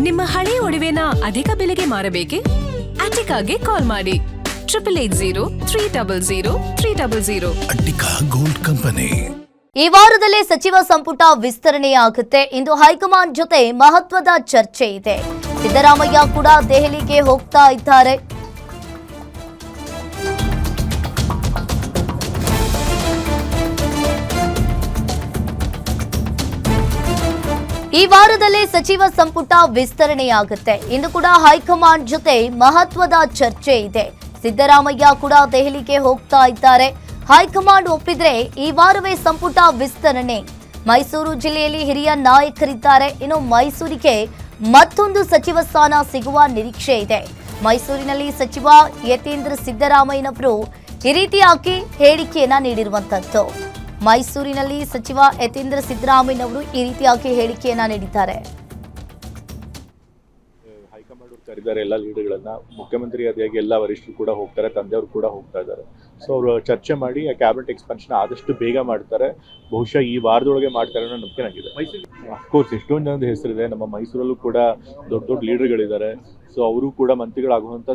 ನಿಮ್ಮ ಹಳೆ ಒಡವೆನ ಅಧಿಕ ಬೆಲೆಗೆ ಮಾರಬೇಕೆ? ಅಟಿಕಾಗೆ ಕಾಲ್ ಮಾಡಿ 8880 ಅಟ್ಟಿಕಾ ಗೋಲ್ಡ್ ಕಂಪನಿ. ಈ ವಾರದಲ್ಲೇ ಸಚಿವ ಸಂಪುಟ ವಿಸ್ತರಣೆಯಾಗುತ್ತೆ. ಇಂದು ಹೈಕಮಾಂಡ್ ಜೊತೆ ಮಹತ್ವದ ಚರ್ಚೆ ಇದೆ. ಸಿದ್ದರಾಮಯ್ಯ ಕೂಡ ದೆಹಲಿಗೆ ಹೋಗ್ತಾ ಇದ್ದಾರೆ. ಈ ವಾರದಲ್ಲೇ ಸಚಿವ ಸಂಪುಟ ವಿಸ್ತರಣೆಯಾಗುತ್ತೆ. ಇಂದು ಕೂಡ ಹೈಕಮಾಂಡ್ ಜೊತೆ ಮಹತ್ವದ ಚರ್ಚೆ ಇದೆ. ಸಿದ್ದರಾಮಯ್ಯ ಕೂಡ ದೆಹಲಿಗೆ ಹೋಗ್ತಾ ಇದ್ದಾರೆ. ಹೈಕಮಾಂಡ್ ಒಪ್ಪಿದ್ರೆ ಈ ವಾರವೇ ಸಂಪುಟ ವಿಸ್ತರಣೆ. ಮೈಸೂರು ಜಿಲ್ಲೆಯಲ್ಲಿ ಹಿರಿಯ ನಾಯಕರಿದ್ದಾರೆ. ಇನ್ನು ಮೈಸೂರಿಗೆ ಮತ್ತೊಂದು ಸಚಿವ ಸ್ಥಾನ ಸಿಗುವ ನಿರೀಕ್ಷೆ ಇದೆ. ಮೈಸೂರಿನಲ್ಲಿ ಸಚಿವ ಯತೀಂದ್ರ ಸಿದ್ದರಾಮಯ್ಯನವರು ಈ ರೀತಿಯಾಗಿ ಹೇಳಿಕೆಯನ್ನ ನೀಡಿರುವಂತದ್ದು. ಮೈಸೂರಿನಲ್ಲಿ ಸಚಿವ ಯತೀಂದ್ರ ಸಿದ್ದರಾಮಯ್ಯನವರು ಈ ರೀತಿಯಾಗಿ ಹೇಳಿಕೆಯನ್ನ ನೀಡಿದ್ದಾರೆ. ಹೈಕಮಾಂಡ್ ಕರೆದಿದ್ದಾರೆ ಎಲ್ಲ ಲೀಡರ್ಗಳನ್ನ. ಮುಖ್ಯಮಂತ್ರಿ ಆದಿಯಾಗಿ ಎಲ್ಲ ವರಿಷ್ಠರು ಕೂಡ ಹೋಗ್ತಾರೆ, ತಂದೆಯವರು ಕೂಡ ಹೋಗ್ತಾ ಇದ್ದಾರೆ. ಸೊ ಅವರು ಚರ್ಚೆ ಮಾಡಿ ಆ ಕ್ಯಾಬಿನೆಟ್ ಎಕ್ಸ್ಪೆನ್ಷನ್ ಆದಷ್ಟು ಬೇಗ ಮಾಡ್ತಾರೆ. ಬಹುಶಃ ಈ ವಾರದೊಳಗೆ ಮಾಡ್ತಾರೆ ಅನ್ನೋ ನಂಬಿಕೆ ನನಗಿದೆ. ಅಫ್ಕೋರ್ಸ್ ಎಷ್ಟೊಂದು ಜನದ ಹೆಸರಿದೆ. ನಮ್ಮ ಮೈಸೂರಲ್ಲೂ ಕೂಡ ದೊಡ್ಡ ದೊಡ್ಡ ಲೀಡರ್ಗಳಿದ್ದಾರೆ. ಸೊ ಅವರು ಕೂಡ ಮಂತ್ರಿಗಳಾಗುವಂಥ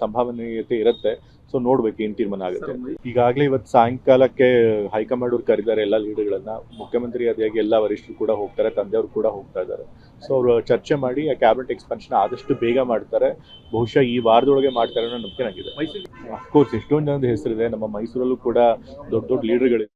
ಸಂಭಾವನೀಯತೆ ಇರುತ್ತೆ. ಸೊ ನೋಡ್ಬೇಕು ಏನು ತೀರ್ಮಾನ ಆಗುತ್ತೆ. ಈಗಾಗಲೇ ಇವತ್ತು ಸಾಯಂಕಾಲಕ್ಕೆ ಹೈಕಮಾಂಡ್ ಅವ್ರು ಕರೆದಿದ್ದಾರೆ ಎಲ್ಲ ಲೀಡರ್ಗಳನ್ನ. ಮುಖ್ಯಮಂತ್ರಿ ಆದಿಯಾಗಿ ಎಲ್ಲ ವರಿಷ್ಠರು ಕೂಡ ಹೋಗ್ತಾರೆ, ತಂದೆಯವರು ಕೂಡ ಹೋಗ್ತಾ ಇದ್ದಾರೆ. ಸೊ ಅವರು ಚರ್ಚೆ ಮಾಡಿ ಆ ಕ್ಯಾಬಿನೆಟ್ ಎಕ್ಸ್ಪೆನ್ಷನ್ ಆದಷ್ಟು ಬೇಗ ಮಾಡ್ತಾರೆ. ಬಹುಶಃ ಈ ವಾರದೊಳಗೆ ಮಾಡ್ತಾರೆ ಅನ್ನೋ ನಂಬಿಕೆ ನನಗಿದೆ. ಅಫ್ಕೋರ್ಸ್ ಎಷ್ಟೊಂದು ಜನದ ಹೆಸರಿದೆ. ನಮ್ಮ ಮೈಸೂರಲ್ಲೂ ಕೂಡ ದೊಡ್ಡ ದೊಡ್ಡ ಲೀಡರ್ಗಳಿದೆ.